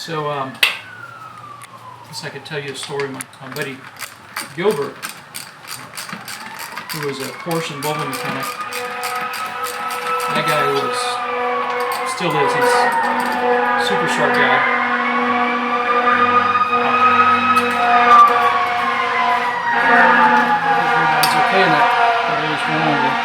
So, I guess I could tell you a story. My buddy Gilbert, who was a Porsche and Volvo mechanic, that guy still is, he's a super sharp guy. It's okay in that there's one on there.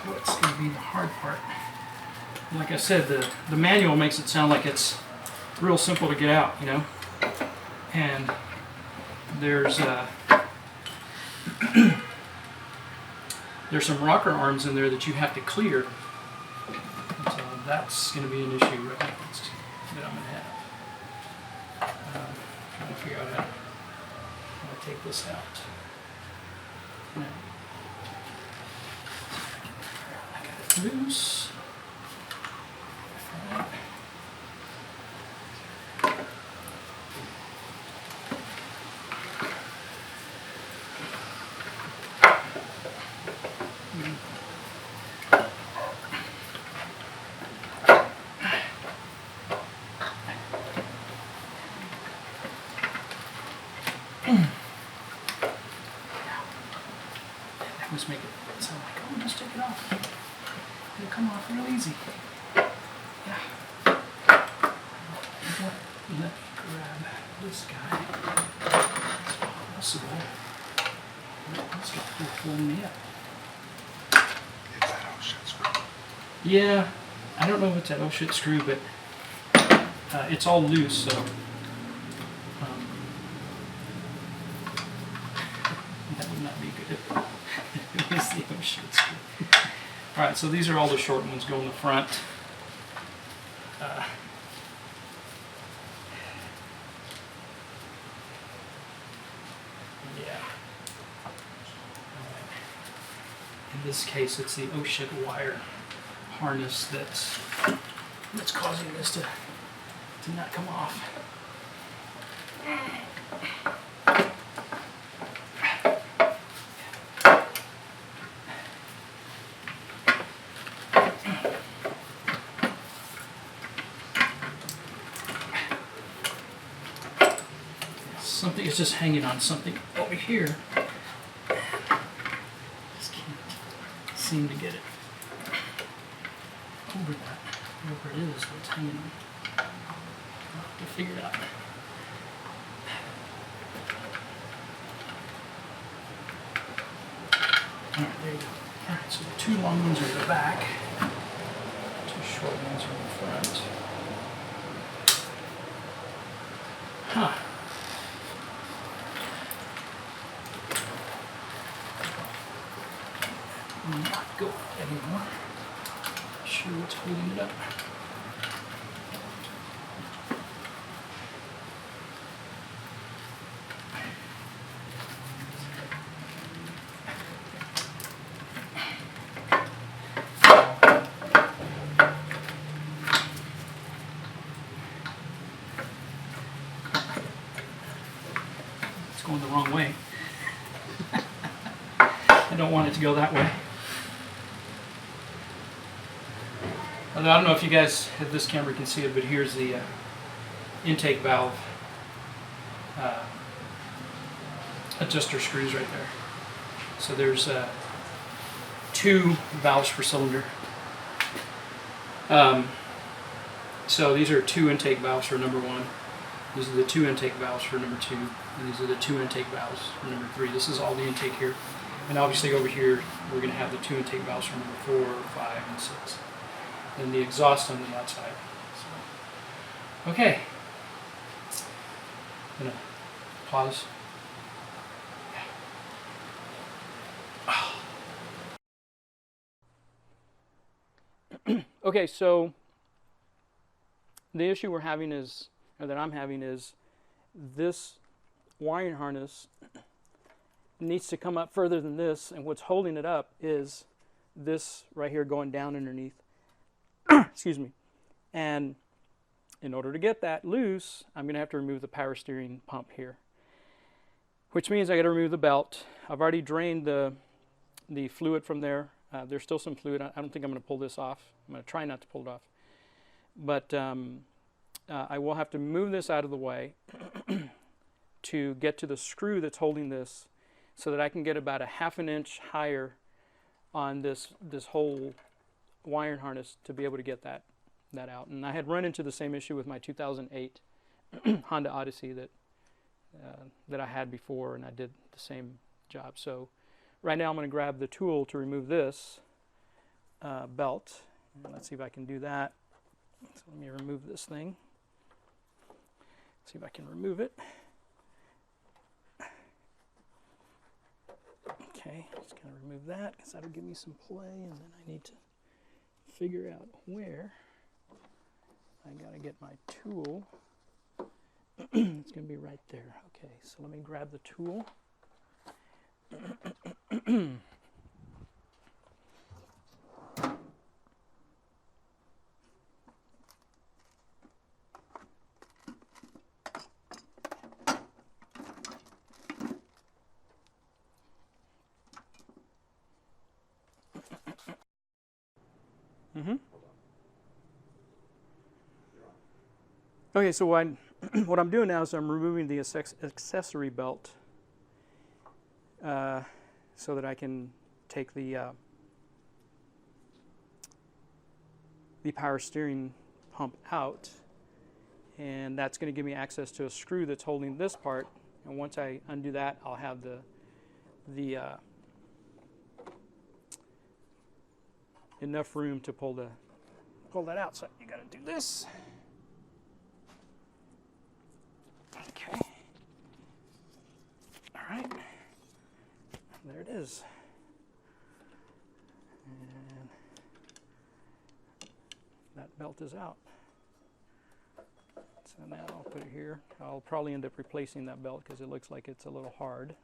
What's going to be the hard part. Like I said, the manual makes it sound like it's real simple to get out, you know. And there's there's some rocker arms in there that you have to clear. So that's going to be an issue right now that I'm going to have. Trying to figure out how to take this out. Loose. Just make it sound like, oh, just take it off. It'll come off real easy. Yeah. Let me grab this guy. It's possible. This guy will pull me up. It's that oh shit screw. Yeah, I don't know if it's that oh shit screw, but it's all loose, so. That would not be good. It's the oh shit screw. Alright, so these are all the short ones go in the front. Yeah. In this case, it's the oh shit wire harness that's causing this to not come off. Something is just hanging on something over here. Just can't seem to get it over that. Whatever it is that's hanging on. I'll have to figure it out. Alright, there you go. Alright, so the two long ones are in the back. Two short ones are in the front. Huh. Not go anymore. Not sure what's holding it up. It's going the wrong way. I don't want it to go that way. Although I don't know if you guys, if this camera can see it, but here's the intake valve adjuster screws right there. So there's 2 valves per cylinder. So these are 2 intake valves for number 1. These are the 2 intake valves for number 2. And these are the 2 intake valves for number 3. This is all the intake here. And obviously over here, we're going to have the 2 intake valves for number 4, 5, and 6. And the exhaust on the outside. So, okay. I'm going to pause. Okay, so the issue we're having is, or that I'm having is, this wiring harness needs to come up further than this, and what's holding it up is this right here going down underneath. Excuse me. And in order to get that loose, I'm going to have to remove the power steering pump here, which means I got to remove the belt. I've already drained the fluid from there. There's still some fluid. I don't think I'm going to pull this off. I'm going to try not to pull it off. But I will have to move this out of the way to get to the screw that's holding this, so that I can get about a 1/2 inch higher on this whole wiring harness to be able to get that out. And I had run into the same issue with my 2008 Honda Odyssey that I had before, and I did the same job. So right now I'm going to grab the tool to remove this belt. And let's see if I can do that. So let me remove this thing. See if I can remove it. Okay, just going to remove that because that'll give me some play, and then I need to figure out where I got to get my tool. It's going to be right there. Okay, so let me grab the tool. Okay, so what I'm doing now is I'm removing the accessory belt so that I can take the power steering pump out, and that's going to give me access to a screw that's holding this part. And once I undo that, I'll have the enough room to pull that out. So you got to do this. Okay. All right. There it is. And that belt is out. So now I'll put it here. I'll probably end up replacing that belt because it looks like it's a little hard.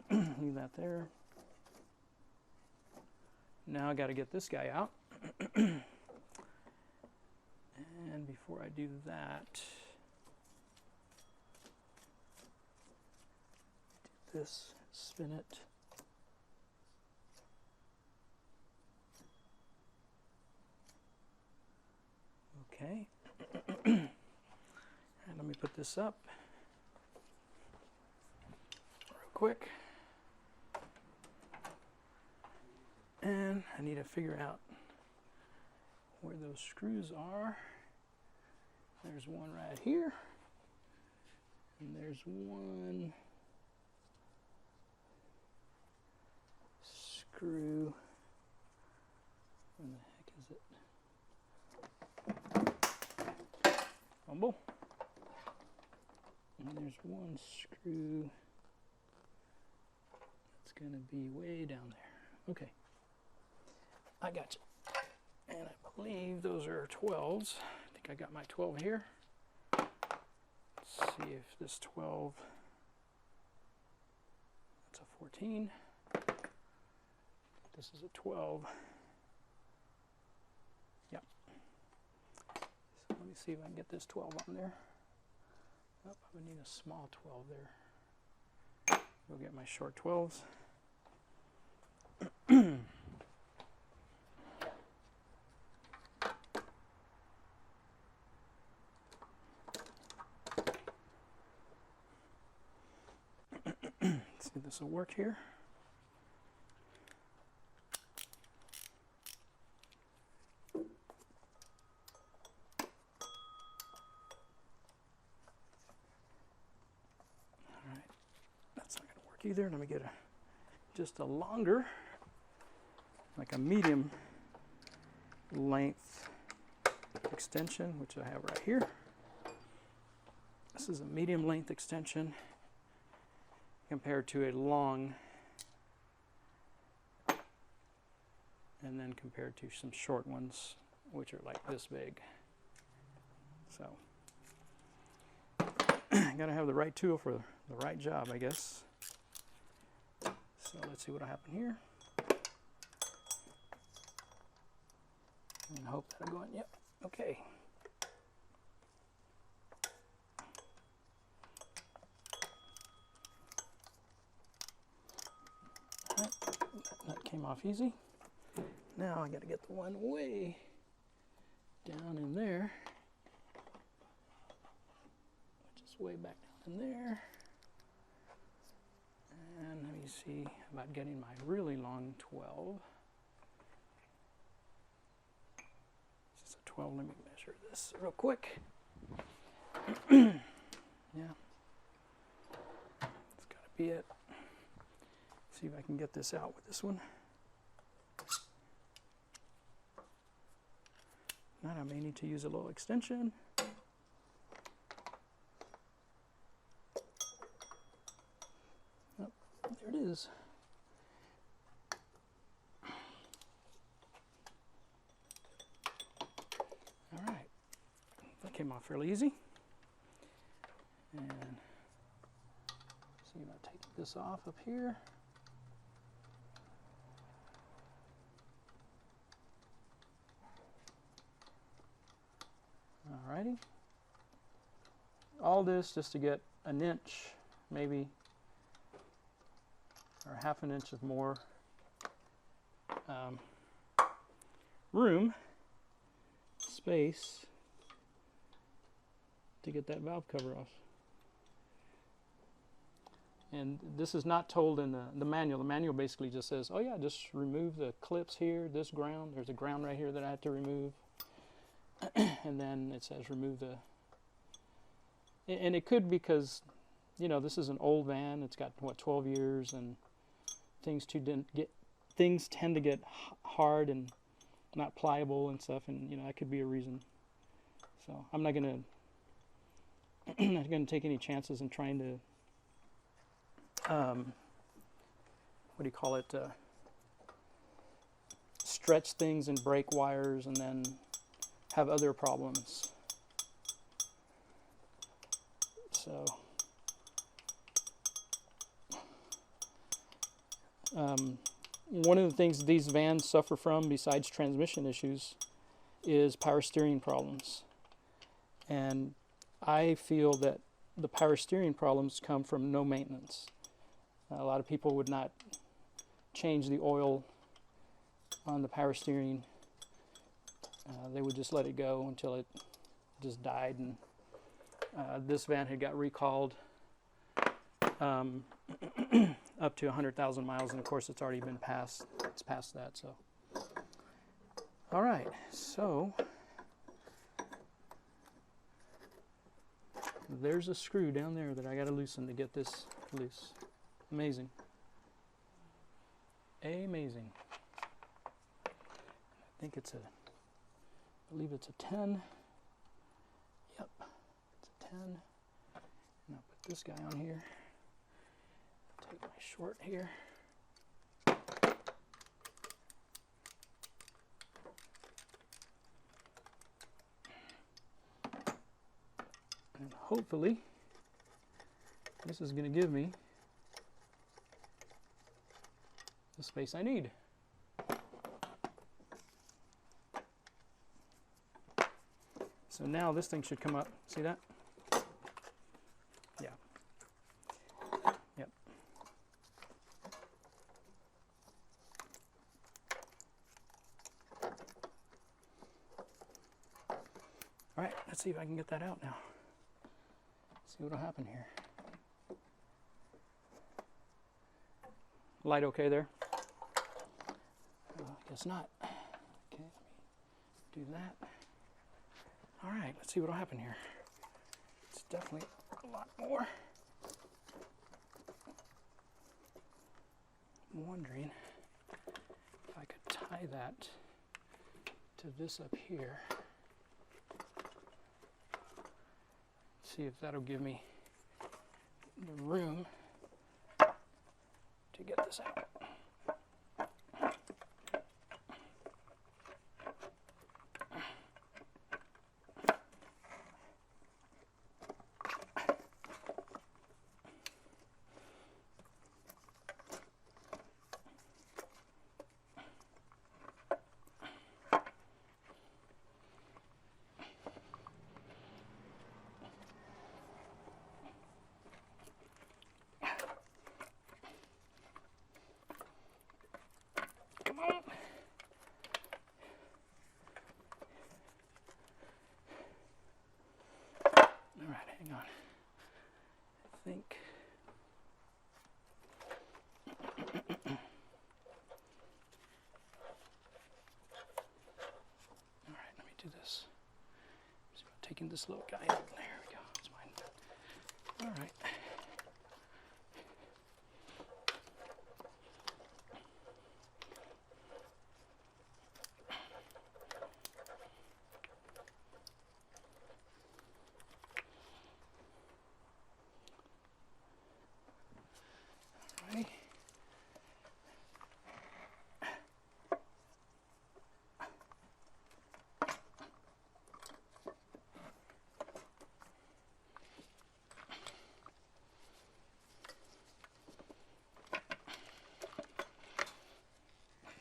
Leave that there. Now I got to get this guy out. And before I do that, do this, spin it. Okay. And let me put this up real quick. And I need to figure out where those screws are. There's one right here, and there's one screw. Where the heck is it? Fumble. And there's one screw that's going to be way down there. Okay, I got you. And I believe those are 12s. I got my 12 here. Let's see if this 12, that's a 14. This is a 12. Yep. So let me see if I can get this 12 on there. Oh, I would need a small 12 there. Go get my short 12s. See if this will work here. All right, that's not going to work either. Let me get just a longer, like a medium length extension, which I have right here. This is a medium length extension compared to a long, and then compared to some short ones which are like this big. So Gotta have the right tool for the right job, I guess. So let's see what'll happen here. And hope that'll go in. Yep. Okay. All right. That came off easy. Now I got to get the one way down in there, which is way back down in there. And let me see about getting my really long 12. This is a 12. Let me measure this real quick. Yeah, it's got to be it. See if I can get this out with this one. Not, I may need to use a little extension. Oh, there it is. All right, that came off fairly easy. And see about taking this off up here. Alrighty. All this just to get an inch, maybe, or half an inch of more room, space to get that valve cover off. And this is not told in the manual. The manual basically just says, oh yeah, just remove the clips here, this ground. There's a ground right here that I have to remove. And then it says remove the, and it could because, you know, this is an old van. It's got what, 12 years, and things tend to get hard and not pliable and stuff, and you know that could be a reason. So I'm not gonna take any chances in trying to what do you call it, stretch things and break wires and then have other problems. So one of the things these vans suffer from, besides transmission issues, is power steering problems. And I feel that the power steering problems come from no maintenance. A lot of people would not change the oil on the power steering. They would just let it go until it just died. And this van had got recalled up to 100,000 miles, and of course it's already been past. It's past that. So, all right. So there's a screw down there that I got to loosen to get this loose. Amazing. Amazing. I think it's I believe it's a 10. Yep, it's a 10. And I'll put this guy on here. Take my short here. And hopefully, this is going to give me the space I need. So now this thing should come up. See that? Yeah. Yep. All right, let's see if I can get that out now. See what'll happen here. Light okay there? I guess not. Okay, let me do that. All right, let's see what'll happen here. It's definitely a lot more. I'm wondering if I could tie that to this up here. See if that'll give me the room to get this out. do this. So taking this little guy out. There we go. That's mine. All right.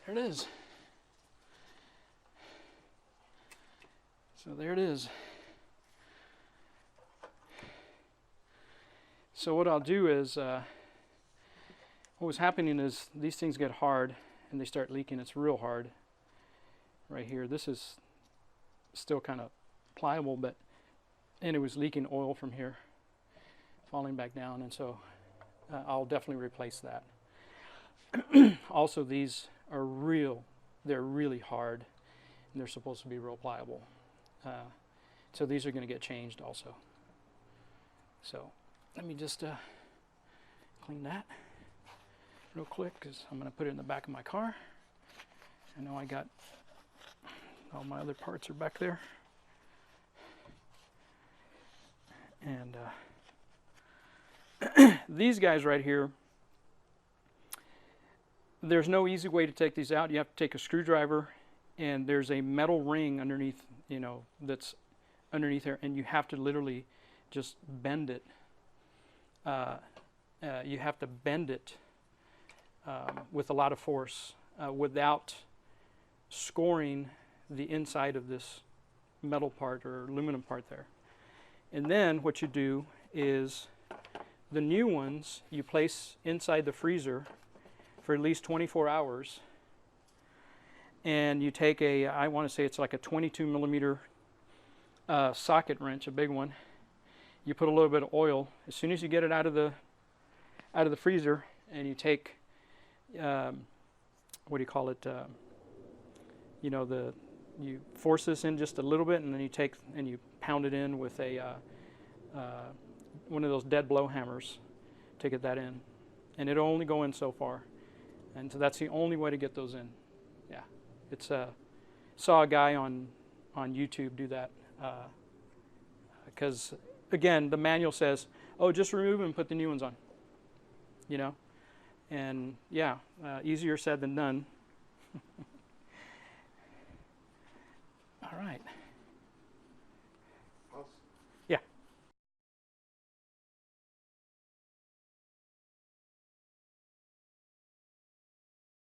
There it is. So there it is. So what I'll do is, what was happening is these things get hard and they start leaking. It's real hard right here. This is still kind of pliable, and it was leaking oil from here, falling back down, and so I'll definitely replace that. Also, these are they're really hard, and they're supposed to be real pliable. So these are going to get changed also. So let me just clean that real quick, because I'm going to put it in the back of my car. I know I got all my other parts are back there. And these guys right here, there's no easy way to take these out. You have to take a screwdriver, and there's a metal ring underneath, that's underneath there, and you have to literally just bend it. You have to bend it with a lot of force without scoring the inside of this metal part or aluminum part there. And then what you do is the new ones you place inside the freezer for at least 24 hours, and you take I want to say it's like a 22 millimeter socket wrench, a big one. You put a little bit of oil as soon as you get it out of the freezer, and you take what do you call it? You force this in just a little bit, and then you take and you pound it in with a one of those dead blow hammers to get that in, and it'll only go in so far. And so that's the only way to get those in. Yeah, it's saw a guy on YouTube do that, because again, the manual says, oh, just remove them and put the new ones on. And yeah, easier said than done. All right.